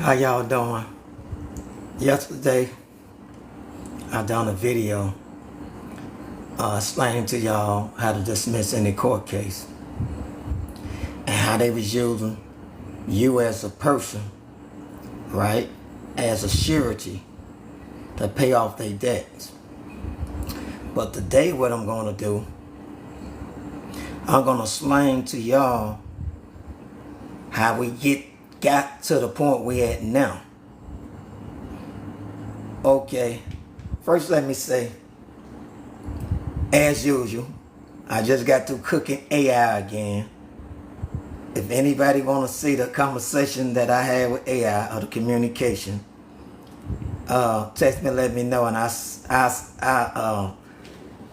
How y'all doing? Yesterday, I done a video explaining to y'all how to dismiss any court case and how they was using you as a person, right, as a surety to pay off their debts. But today what I'm going to do, I'm going to explain to y'all how we got to the point we at now. Okay, first let me say, as usual, I just got through cooking AI again. If anybody want to see the conversation that I had with AI or the communication, text me, let me know, and I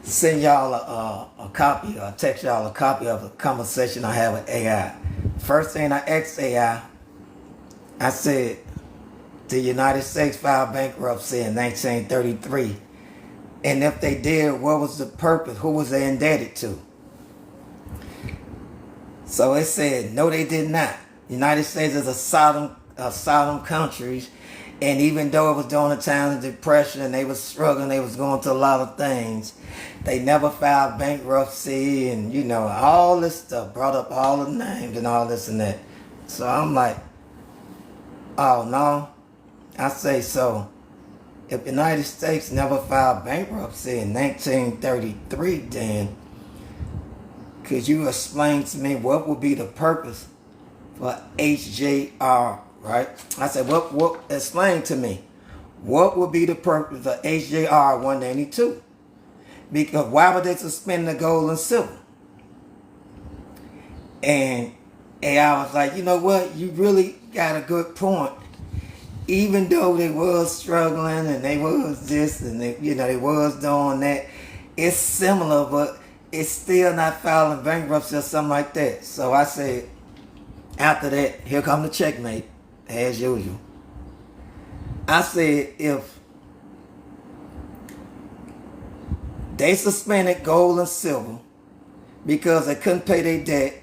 send y'all a copy, or text y'all a copy of the conversation I had with AI. First thing I asked AI, I said, the United States filed bankruptcy in 1933. And if they did, what was the purpose? Who was they indebted to? So it said, no, they did not. The United States is a Sodom country. And even though it was during the time of depression and they was struggling, they was going through a lot of things, they never filed bankruptcy and, you know, all this stuff, brought up all the names and all this and that. So I'm like, oh, no. I say, so if the United States never filed bankruptcy in 1933, then could you explain to me what would be the purpose for HJR, right? I said, explain to me, what would be the purpose of HJR 182? Because why would they suspend the gold and silver? And AI was like, you know what, you really got a good point. Even though they was struggling and they was this and they, you know, they was doing that, it's similar, but it's still not filing bankruptcy or something like that. So I said, after that, here come the checkmate, as usual. I said, if they suspended gold and silver because they couldn't pay their debt,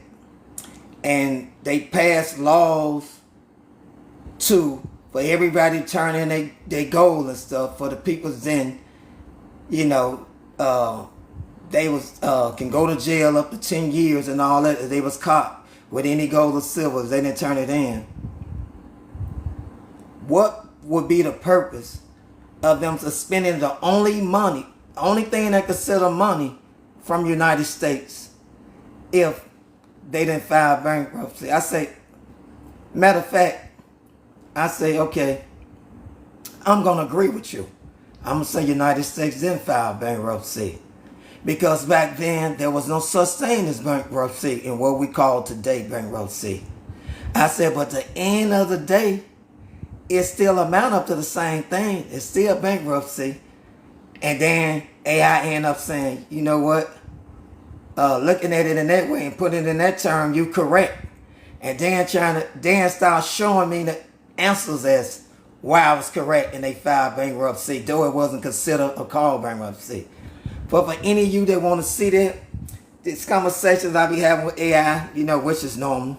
and they passed laws for everybody to turn in their gold and stuff for the people, then, you know, they was can go to jail up to 10 years and all that if they was caught with any gold or silver if they didn't turn it in. What would be the purpose of them suspending the only thing that consider money from the United States if they didn't file bankruptcy? I say, matter of fact, I say, okay, I'm going to agree with you. I'm going to say United States didn't file bankruptcy. Because back then, there was no such thing as bankruptcy in what we call today bankruptcy. I said, but at the end of the day, it still amount up to the same thing. It's still bankruptcy. And then AI end up saying, you know what? Looking at it in that way and putting it in that term, you correct. And then start showing me the answers as why I was correct and they filed bankruptcy, though it wasn't considered or called bankruptcy. But for any of you that want to see that, these conversations I be having with AI, you know, which is normal,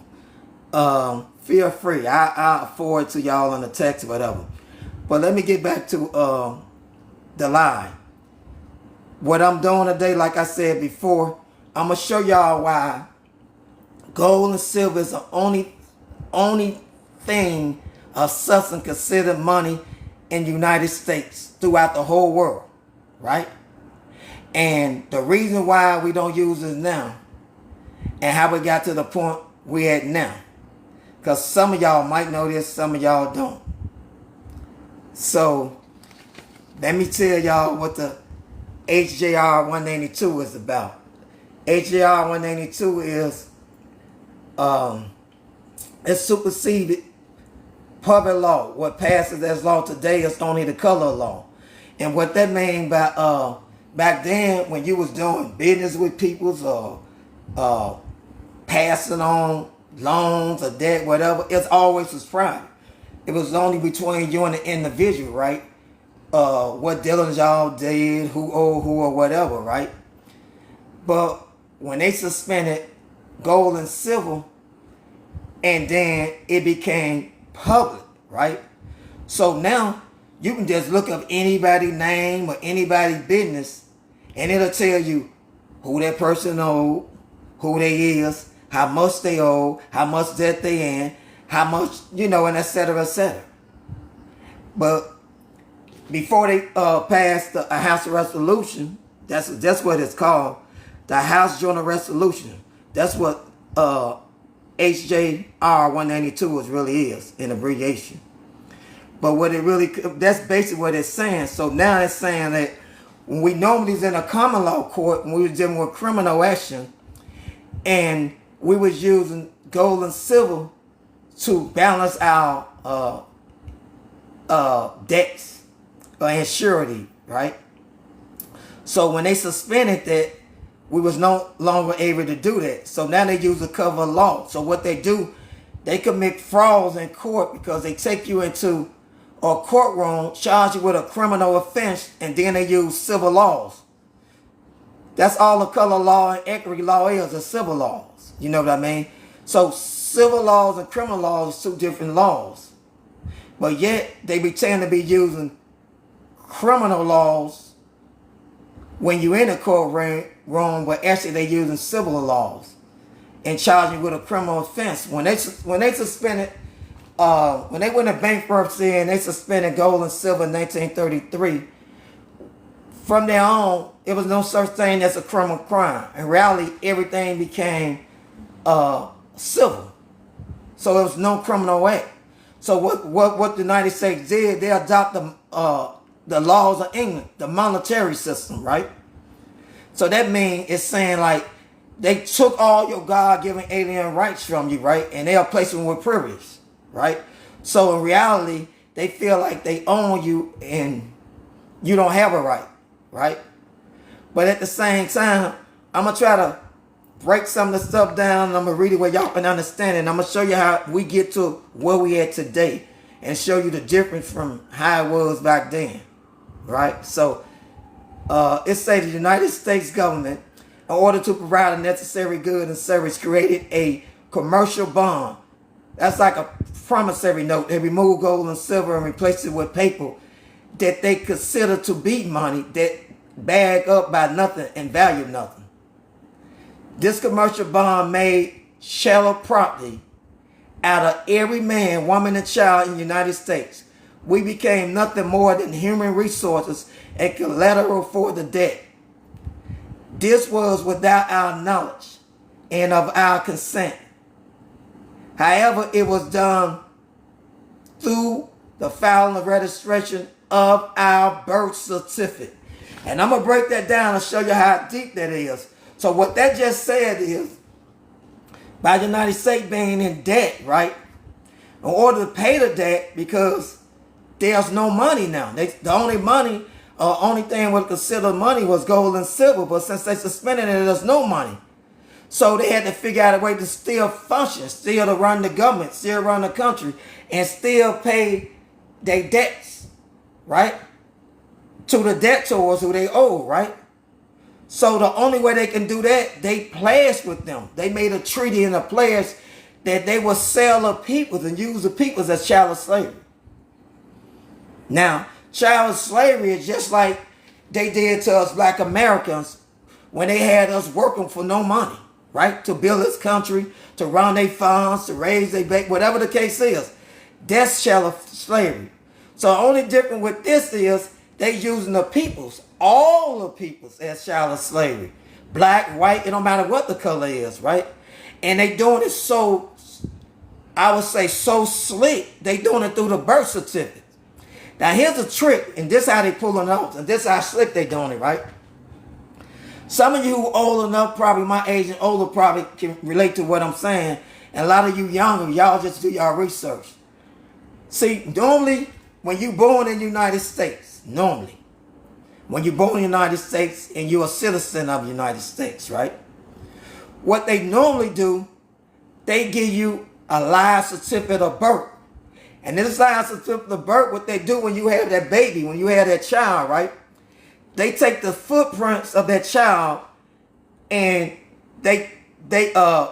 feel free. I'll forward to y'all on the text or whatever. But let me get back to the line. What I'm doing today, like I said before, I'm going to show y'all why gold and silver is the only thing of substance considered money in the United States throughout the whole world, right? And the reason why we don't use it now and how we got to the point we at now. Because some of y'all might know this, some of y'all don't. So let me tell y'all what the HJR 182 is about. HJR 182 is it superseded public law. What passes as law today is only the color law. And what that means by back then, when you was doing business with peoples or passing on loans or debt, whatever, it always was private. It was only between you and the individual, right? What dealings y'all did, who owed who or whatever, right? But when they suspended gold and silver, and then it became public, right? So now you can just look up anybody's name or anybody's business, and it'll tell you who that person owed, who they is, how much they owe, how much debt they in, how much, and et cetera, et cetera. But before they passed a House Resolution, that's what it's called, the House Joint Resolution. That's what HJR 192 really is, in abbreviation. But that's basically what it's saying. So now it's saying that when we normally was in a common law court, when we was dealing with criminal action, and we was using gold and silver to balance our debts and surety, right? So when they suspended that, we was no longer able to do that. So now they use a cover of law. So what they do, they commit frauds in court because they take you into a courtroom, charge you with a criminal offense, and then they use civil laws. That's all the color law and equity law is, the civil laws. You know what I mean? So civil laws and criminal laws are two different laws. But yet they pretend to be using criminal laws when you're in a courtroom, but actually they're using civil laws and charging you with a criminal offense. When they suspended, when they went to bankruptcy and they suspended gold and silver in 1933, from there on, it was no such thing as a criminal crime. In reality, everything became civil. So it was no criminal act. So what the United States did, they adopted the laws of England, the monetary system, right? So that means it's saying like they took all your God-given alien rights from you, right? And they are placing them with privilege, right? So in reality, they feel like they own you and you don't have a right, right? But at the same time, I'm going to try to break some of the stuff down, and I'm going to read it where y'all can understand it. And I'm going to show you how we get to where we at today and show you the difference from how it was back then, right? So it says the United States government, in order to provide a necessary good and service, created a commercial bond. That's like a promissory note. They removed gold and silver and replaced it with paper that they consider to be money that bag up by nothing and value nothing. This commercial bond made chattel property out of every man, woman, and child in the United States. We became nothing more than human resources and collateral for the debt. This was without our knowledge and of our consent. However, it was done through the filing of registration of our birth certificate. And I'm going to break that down and show you how deep that is. So what that just said is, by the United States being in debt, right? In order to pay the debt, because there's no money now. The only thing we consider money was gold and silver. But since they suspended it, there's no money. So they had to figure out a way to still function, still to run the government, still run the country, and still pay their debts, right? To the debtors who they owe, right? So the only way they can do that, they pledged with them. They made a treaty and a pledge that they would sell the peoples and use the peoples as chattel slavery. Now, chattel slavery is just like they did to us black Americans when they had us working for no money, right? To build this country, to run their farms, to raise their baby, whatever the case is. That's chattel slavery. So the only difference with this is they using the peoples, all the peoples, as chattel slavery. Black, white, it don't matter what the color is, right? And they doing it so, I would say, so slick. They doing it through the birth certificate. Now here's a trick, and this how they pulling it off, and this how slick they doing it, right? Some of you who old enough, probably my age and older, probably can relate to what I'm saying. And a lot of you younger, y'all just do y'all research. See, normally, when you born in the United States, when you're born in the United States and you're a citizen of the United States, right? What they normally do, they give you a live certificate of birth. And this live certificate of birth, what they do when you have that baby, when you have that child, right? They take the footprints of that child and they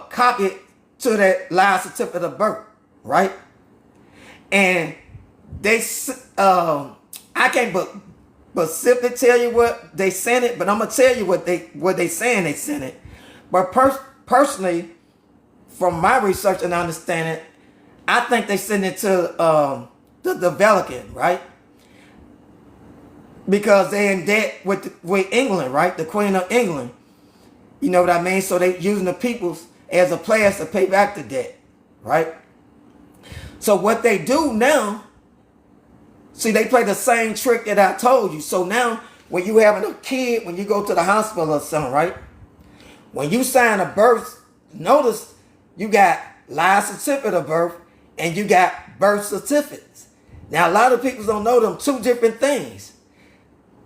copy it to that live certificate of birth, right? And I can't but simply tell you what they sent it, but I'm gonna tell you what they saying they sent it. But personally, from my research and understanding, I think they sent it to the Vatican, right? Because they're in debt with England, right? The Queen of England. You know what I mean? So they using the peoples as a pledge to pay back the debt, right? So what they do now, see, they play the same trick that I told you. So now, when you having a kid, when you go to the hospital or something, right? When you sign a birth notice, you got live certificate of birth and you got birth certificates. Now, a lot of people don't know them two different things.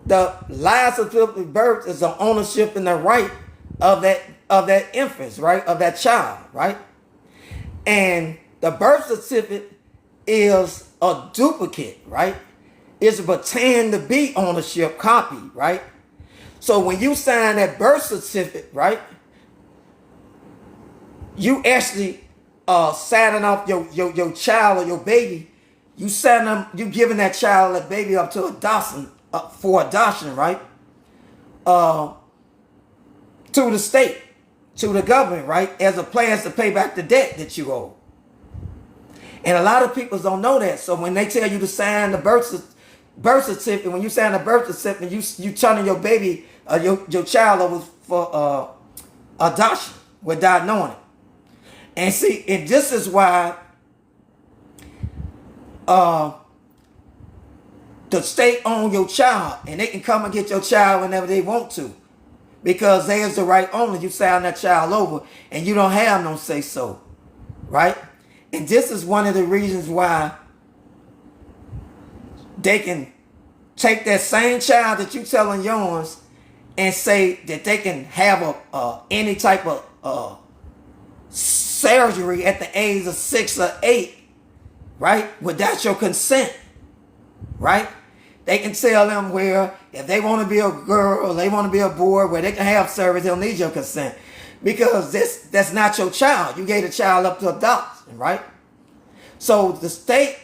The live certificate of birth is the ownership and the right of that infant, right? Of that child, right? And the birth certificate is a duplicate, right? It's a pretend to be ownership copy, right? So when you sign that birth certificate, right, you actually signing off your child or your baby. You sign them, you giving that child, that baby up to adoption, for adoption, right? To the state, to the government, right? As a plan to pay back the debt that you owe. And a lot of people don't know that. So when they tell you to sign the birth certificate, when you sign the birth certificate, you turning your baby, your child over for adoption without knowing it. And see, and this is why the state owns your child, and they can come and get your child whenever they want to, because they is the right owner. You sign that child over, and you don't have no say so, right? And this is one of the reasons why they can take that same child that you telling yours and say that they can have any type of surgery at the age of 6 or 8, right? Without your consent, right? They can tell them where if they want to be a girl or they want to be a boy, where they can have service, they'll need your consent. Because that's not your child. You gave the child up to adoption, right? So the state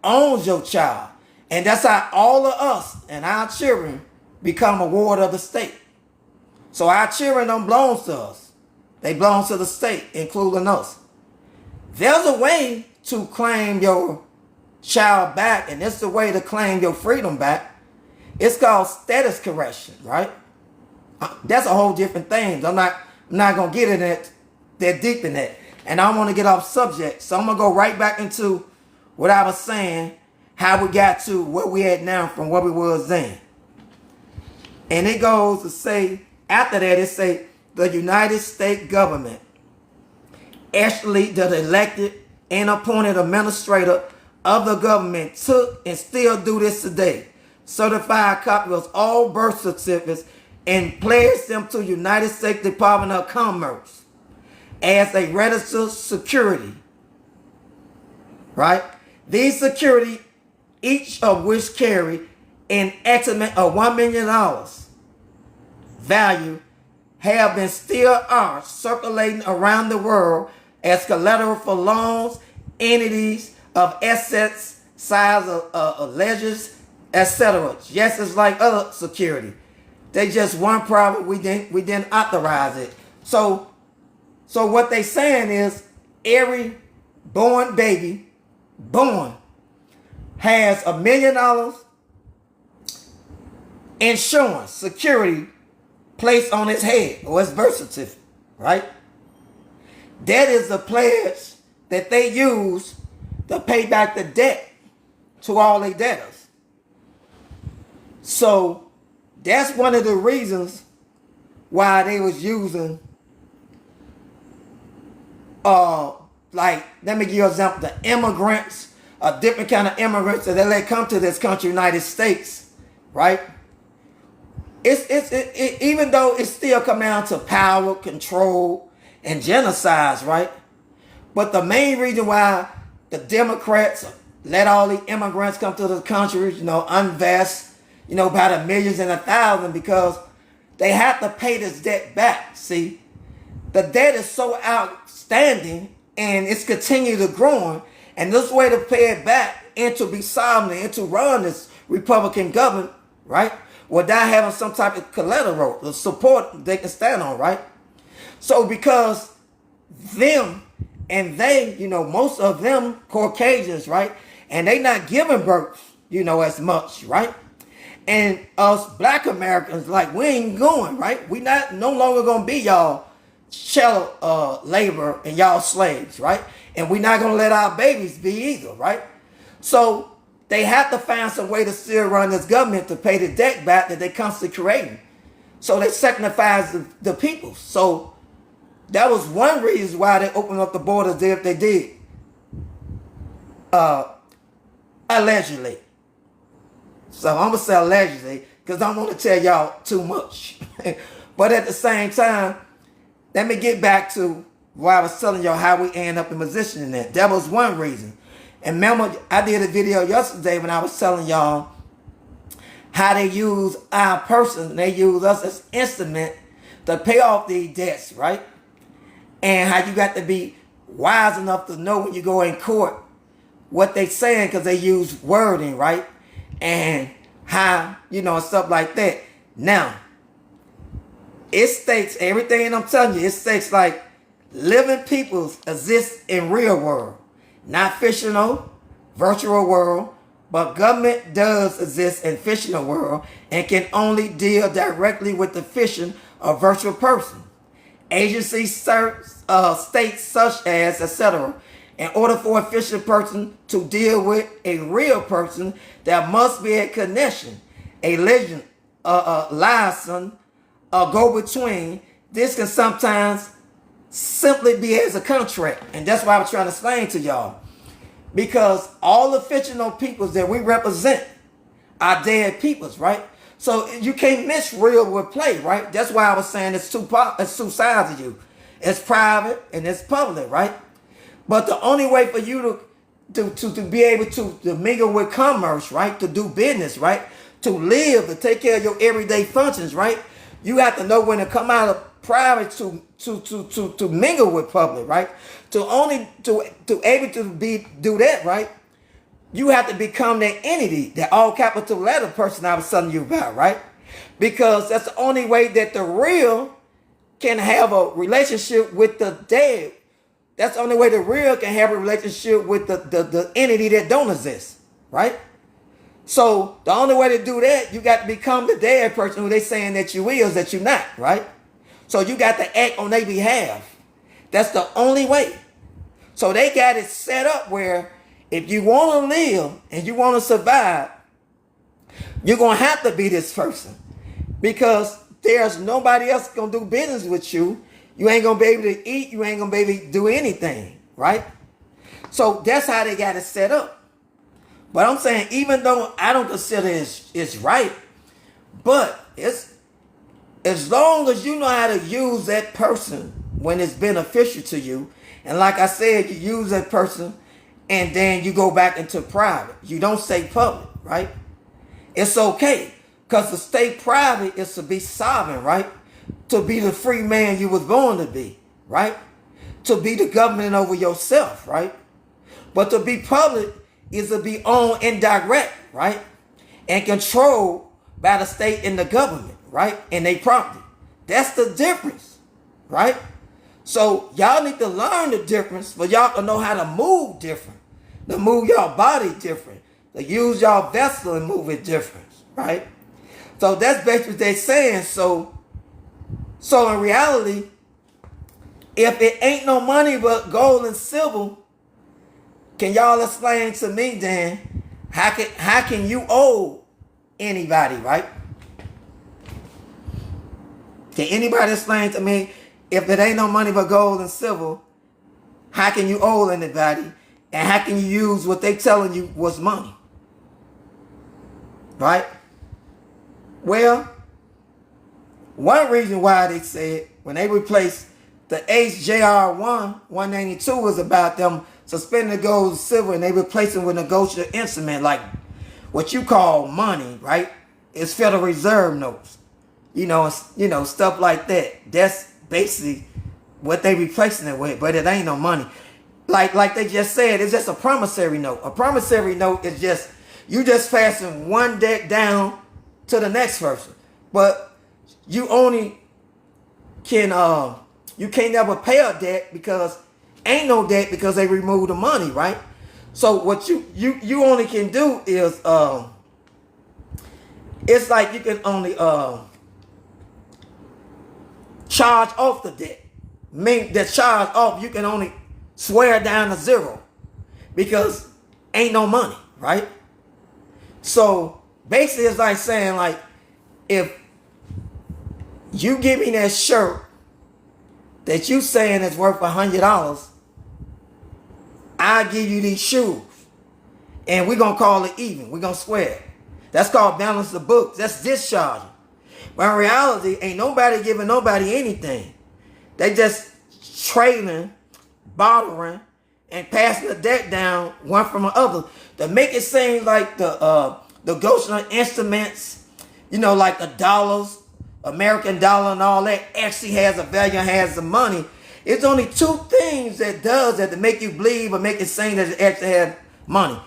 owns your child. And that's how all of us and our children become a ward of the state. So our children don't belong to us. They belong to the state, including us. There's a way to claim your child back, and it's the way to claim your freedom back. It's called status correction, right? That's a whole different thing. I'm not going to get in it that deep in that. And I want to get off subject. So I'm going to go right back into what I was saying, how we got to where we at now from where we was then. And it goes to say, after that, it say, the United States government, actually the elected and appointed administrator of the government, took and still do this today. Certified copies of all birth certificates and pledged them to United States Department of Commerce as a registered security. Right? These security, each of which carry an estimate of $1 million value, have been still are circulating around the world as collateral for loans, entities of assets, size of ledgers, etc. Just as like other security. They just weren't private. We didn't authorize it. So what they saying is every born baby, has $1 million insurance, security placed on his head or his birth certificate, right? That is the pledge that they use to pay back the debt to all their debtors. So that's one of the reasons why they was using, like, let me give you an example, the immigrants, a different kind of immigrants that they let come to this country, United States, right? Even though it still come down to power, control, and genocides, right? But the main reason why the Democrats let all the immigrants come to the country, invest, by the millions and 1,000, because they have to pay this debt back. See, the debt is so outstanding and it's continued to growing, and this way to pay it back in to be sovereign and to run this Republican government, right, without having some type of collateral or support they can stand on, right? So because them and they, most of them Caucasians, right, and they not giving birth, as much, right? And us black Americans, we ain't going, right? We no longer gonna be y'all chattel labor and y'all slaves, right? And we not gonna let our babies be either, right? So they have to find some way to still run this government to pay the debt back that they constantly creating. So they sacrifice the people. So that was one reason why they opened up the borders if they did. Allegedly. So I'm going to say allegedly because I don't want to tell y'all too much. But at the same time, let me get back to why I was telling y'all how we end up in position in that. That was one reason. And remember, I did a video yesterday when I was telling y'all how they use our person. They use us as instrument to pay off these debts, right? And how you got to be wise enough to know when you go in court what they saying because they use wording, right? And how, stuff like that. Now, it states everything I'm telling you. It states like living peoples exist in real world, not fictional, virtual world, but government does exist in fictional world and can only deal directly with the fiction of virtual person. Agencies, states such as, etc. In order for a fictional person to deal with a real person, there must be a connection, a legend, a liaison, a go-between. This can sometimes simply be as a contract. And that's why I was trying to explain to y'all. Because all the fictional peoples that we represent are dead peoples, right? So you can't mix real with play, right? That's why I was saying it's two sides of you. It's private and it's public, right? But the only way for you to be able to mingle with commerce, right? To do business, right? To live, to take care of your everyday functions, right? You have to know when to come out of private to mingle with public, right? To able to do that, right? You have to become that entity, that all capital letter person I was telling you about, right? Because that's the only way that the real can have a relationship with the dead. That's the only way the real can have a relationship with the entity that don't exist, right? So the only way to do that, you got to become the dead person who they saying that you is, that you're not, right? So you got to act on their behalf. That's the only way. So they got it set up where if you want to live and you want to survive, you're going to have to be this person because there's nobody else going to do business with you. You ain't going to be able to eat. You ain't going to be able to do anything, right? So that's how they got it set up. But I'm saying, even though I don't consider it's right, but it's as long as you know how to use that person when it's beneficial to you, and like I said, you use that person and then you go back into private. You don't stay public, right? It's okay. Because to stay private is to be sovereign, right? To be the free man you was born to be, right? To be the government over yourself, right? But to be public is to be owned indirect, right? And controlled by the state and the government, right? And they property. That's the difference, right? So y'all need to learn the difference for y'all to know how to move different. To move y'all body different. To use y'all vessel and move it different, right? So that's basically what they're saying. So in reality, if it ain't no money but gold and silver, can y'all explain to me then how can you owe anybody, right? Can anybody explain to me if it ain't no money but gold and silver, how can you owe anybody? And how can you use what they telling you was money? Right? Well, one reason why they said when they replaced the HJR 192 was about them suspending the gold and silver and they replaced it with a negotiable instrument like what you call money, right? It's Federal Reserve notes. Stuff like that. That's basically what they replacing it with, but it ain't no money. like they just said, it's just a promissory note. A promissory note is just you just passing one debt down to the next person, but you only can you can't never pay a debt because ain't no debt because they removed the money, right? So what you only can do is it's like you can only charge off the debt. Mean that charge off, you can only swear down to zero because ain't no money, right? So basically it's like saying, like, if you give me that shirt that you saying is worth $100, I give you these shoes and we're gonna call it even. We're gonna swear it. That's called balance the books. That's discharging. But in reality, ain't nobody giving nobody anything. They just trading, bartering, and passing the debt down one from the other to make it seem like the negotiable instruments, you know, like the dollars, American dollar and all that actually has a value and has the money. It's only two things that does that to make you believe or make it seem that it actually has money.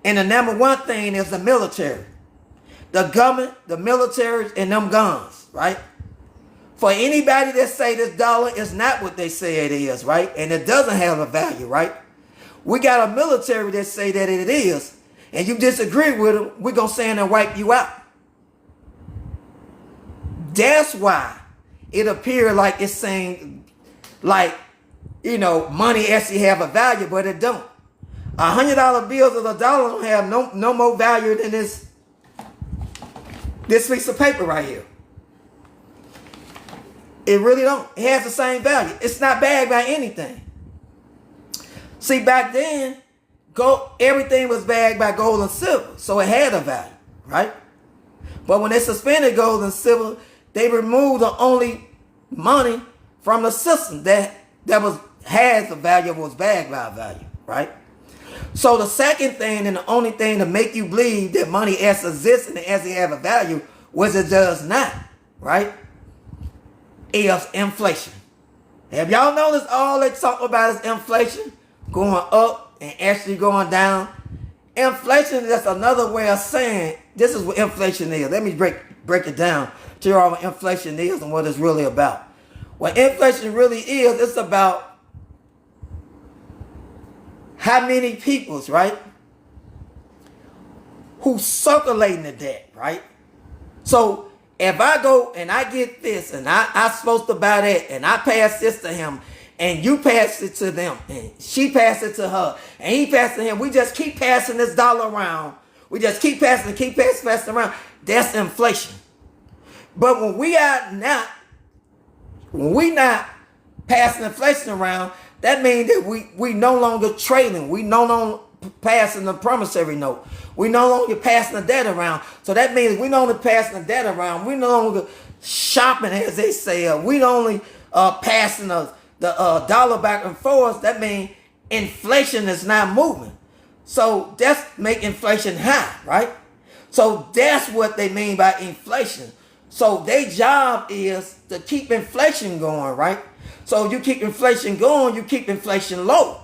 And the number one thing is the military. The government, the military, and them guns, right? For anybody that say this dollar is not what they say it is, right? And it doesn't have a value, right? We got a military that say that it is, and you disagree with them, we're going to stand and wipe you out. That's why it appears like it's saying, like, you know, money actually have a value, but it don't. $100 bills of $1 don't have no more value than this piece of paper right here. It really don't. It has the same value. It's not bagged by anything. See, back then, everything was bagged by gold and silver, so it had a value, right? But when they suspended gold and silver, they removed the only money from the system that has a value, was bagged by a value, right? So the second thing and the only thing to make you believe that money as exists and as it have a value, which it does not, right, is inflation. Have y'all noticed all they talk about is inflation going up and actually going down? Inflation is just another way of saying this is what inflation is. Let me break it down to you all what inflation is and what it's really about. What inflation really is, it's about how many people's, right, who circulating the debt, right? So if I go and I get this and I'm supposed to buy that and I pass this to him and you pass it to them and she passed it to her and he passed it to him, we just keep passing this dollar around. We just keep passing around. That's inflation. But when we not passing inflation around, that means that we no longer trading. We no longer passing the promissory note. We no longer passing the debt around. So that means we no longer passing the debt around. We no longer shopping, as they say. We no only passing the dollar back and forth. That means inflation is not moving. So that's make inflation high, right? So that's what they mean by inflation. So their job is to keep inflation going, right? So you keep inflation going, you keep inflation low.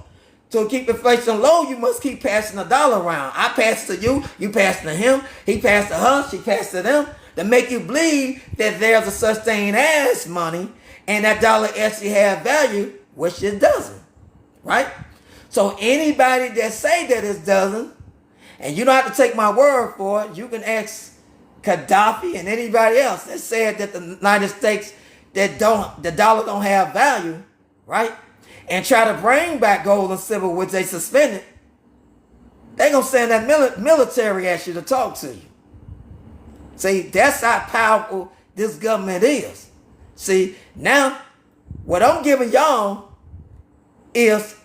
To keep inflation low, you must keep passing the dollar around. I pass to you, you pass to him, he passed to her, she passed to them, to make you believe that there's a such thing as money and that dollar actually have value, which it doesn't, right? So anybody that say that it doesn't, and you don't have to take my word for it, you can ask Gaddafi and anybody else that said that the United States that the dollar don't have value, right? And try to bring back gold and silver, which they suspended, they gonna send that military at you to talk to you. See, that's how powerful this government is. See, now, what I'm giving y'all is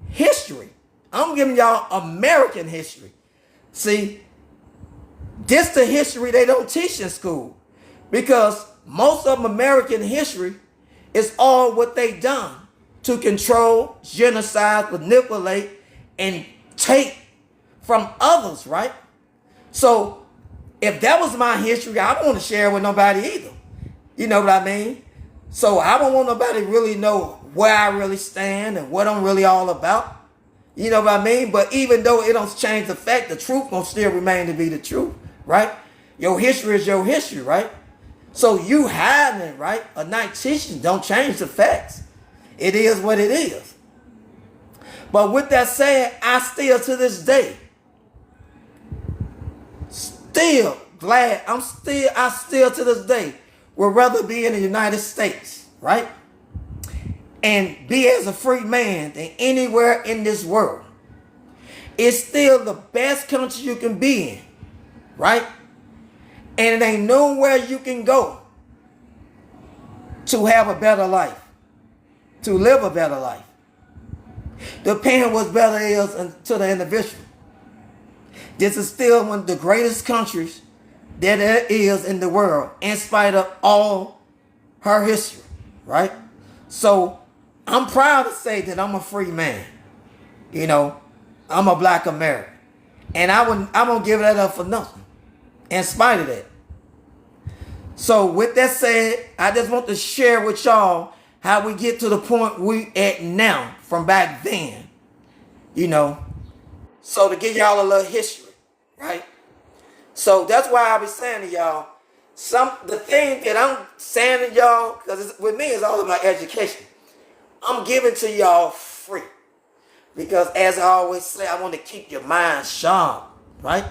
history. I'm giving y'all American history. See, this the history they don't teach in school. Because most of American history is all what they done to control, genocide, manipulate, and take from others, right? So if that was my history, I don't want to share it with nobody either. You know what I mean? So I don't want nobody to really know where I really stand and what I'm really all about. You know what I mean? But even though it don't change the fact, the truth gonna still remain to be the truth, right? Your history is your history, right? So you hiding it, right? Or not teaching don't change the facts. It is what it is. But with that said, I still to this day, still glad, I still to this day would rather be in the United States, right? And be as a free man than anywhere in this world. It's still the best country you can be in, right? And it ain't nowhere you can go to have a better life, to live a better life. Depending what's better is to the individual. This is still one of the greatest countries that there is in the world, in spite of all her history, right? So I'm proud to say that I'm a free man. You know, I'm a black American. And I won't give that up for nothing, in spite of that. So with that said, I just want to share with y'all how we get to the point we at now from back then. You know, so to give y'all a little history, right? So that's why I be saying to y'all, the thing that I'm saying to y'all, because with me it's all about education. I'm giving to y'all free. Because as I always say, I want to keep your mind sharp, right?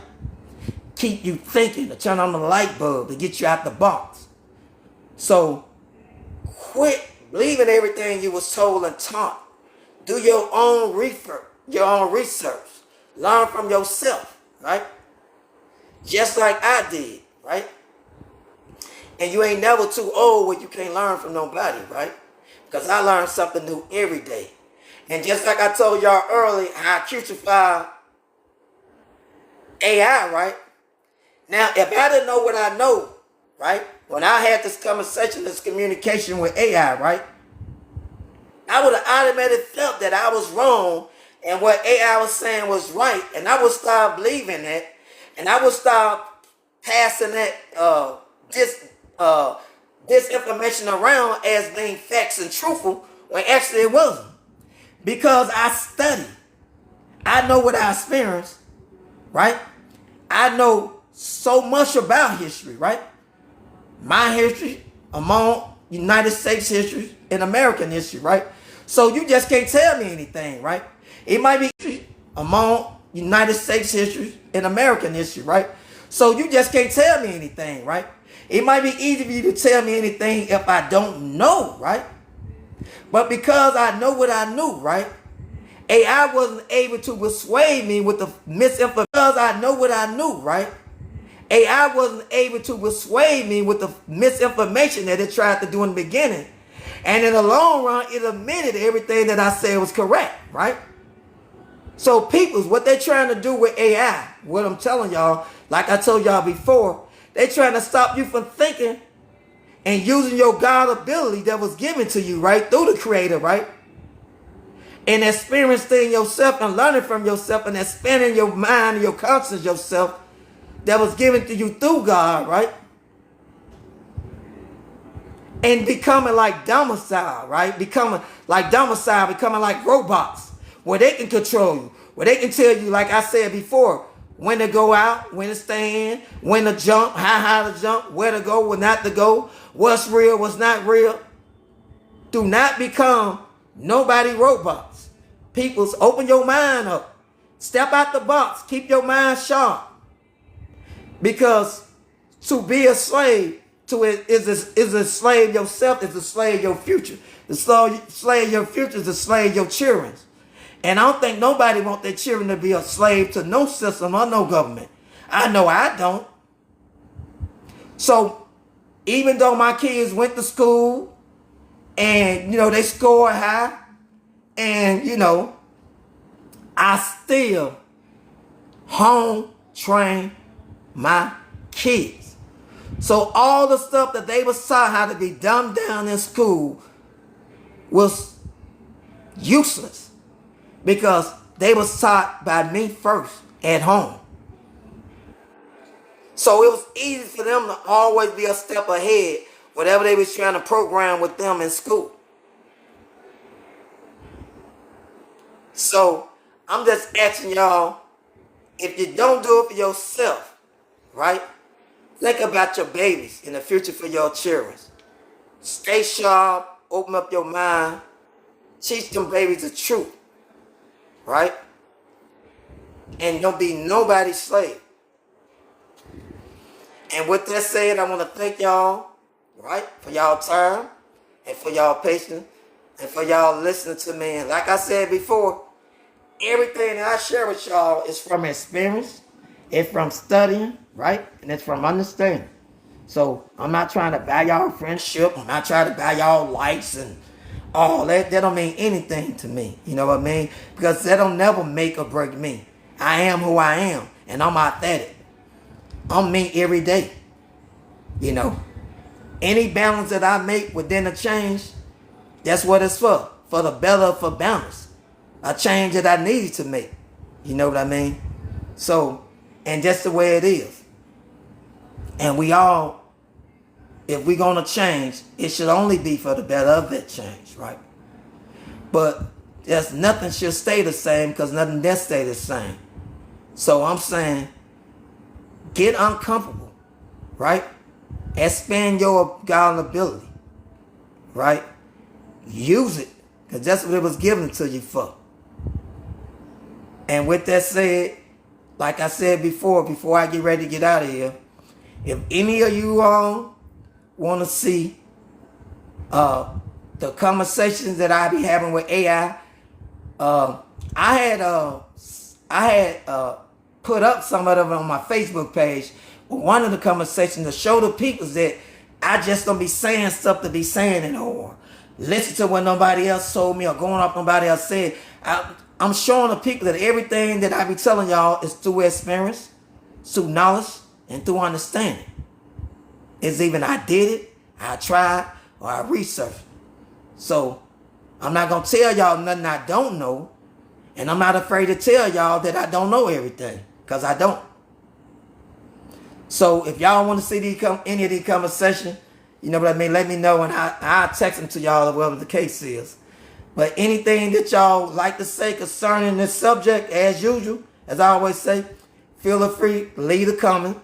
Keep you thinking, to turn on the light bulb, to get you out the box. So quit believing everything you was told and taught. Do your own research. Learn from yourself, right? Just like I did, right? And you ain't never too old where you can't learn from nobody, right? Because I learn something new every day. And just like I told y'all earlier, how I crucify AI, right? Now, if I didn't know what I know, right? When I had this conversation, this communication with AI, right? I would have automatically felt that I was wrong and what AI was saying was right. And I would start believing that. And I would start passing that this information around as being facts and truthful when actually it wasn't. Because I study. I know what I experienced, right? I know so much about history, right? My history among United States history and American history, right? So you just can't tell me anything, right? It might be among United States history and American history, right? So you just can't tell me anything, right? It might be easy for you to tell me anything if I don't know, right? But because I know what I knew, right? AI wasn't able to persuade me with the misinformation. Because I know what I knew, right? AI wasn't able to persuade me with the misinformation that it tried to do in the beginning. And in the long run, it admitted everything that I said was correct, right? So people's, what they're trying to do with AI, what I'm telling y'all, like I told y'all before, they're trying to stop you from thinking and using your God ability that was given to you, right? Through the Creator, right? And experiencing yourself and learning from yourself and expanding your mind and your conscience yourself that was given to you through God, right? And becoming like domicile, right? Becoming like robots, where they can control you, where they can tell you, like I said before, when to go out, when to stay in, when to jump, how high to jump, where to go, where not to go, what's real, what's not real. Do not become nobody robots. Peoples, open your mind up. Step out the box. Keep your mind sharp. Because to be a slave to it is a slave yourself, is a slave your future. The slave your future is a slave your children. And I don't think nobody want their children to be a slave to no system or no government. I know I don't. So even though my kids went to school and, they scored high and, I still home train my kids. So all the stuff that they was taught how to be dumbed down in school was useless because they was taught by me first at home. So it was easy for them to always be a step ahead, whatever they was trying to program with them in school. So I'm just asking y'all, if you don't do it for yourself, right? Think about your babies in the future for your children. Stay sharp, open up your mind, teach them babies the truth, right? And don't be nobody's slave. And with that said, I want to thank y'all, right, for y'all time and for y'all patience and for y'all listening to me. And like I said before, everything that I share with y'all is from experience, it's from studying, right, and it's from understanding. So I'm not trying to buy y'all friendship. I'm not trying to buy y'all likes and all that. That don't mean anything to me. You know what I mean? Because that don't never make or break me. I am who I am, and I'm authentic. I'm me every day. You know, any balance that I make within a change, that's what it's for the better, for balance. A change that I need to make. You know what I mean? So, and that's the way it is. And we all, if we're going to change, it should only be for the better of that change, right? But there's nothing should stay the same because nothing does stay the same. So I'm saying, get uncomfortable, right? Expand your accountability, right? Use it because that's what it was given to you for. And with that said, like I said before I get ready to get out of here, if any of you all want to see the conversations that I be having with AI, I had put up some of them on my Facebook page. One of the conversations to show the people that I just don't be saying stuff to be saying it or listen to what nobody else told me or going off nobody else said. I'm showing the people that everything that I be telling y'all is through experience, through knowledge, and through understanding. It's even I did it, I tried, or I researched. So I'm not going to tell y'all nothing I don't know. And I'm not afraid to tell y'all that I don't know everything. Because I don't. So if y'all want to see any of these conversations, you know what I mean, let me know and I'll text them to y'all or whatever the case is. But anything that y'all like to say concerning this subject, as usual, as I always say, feel free, leave a comment.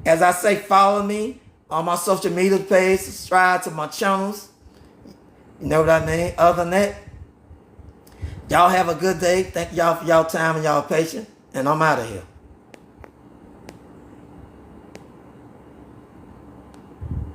As I say, follow me on my social media page, subscribe to my channels. You know what I mean? Other than that, y'all have a good day. Thank y'all for y'all time and y'all patience. And I'm out of here.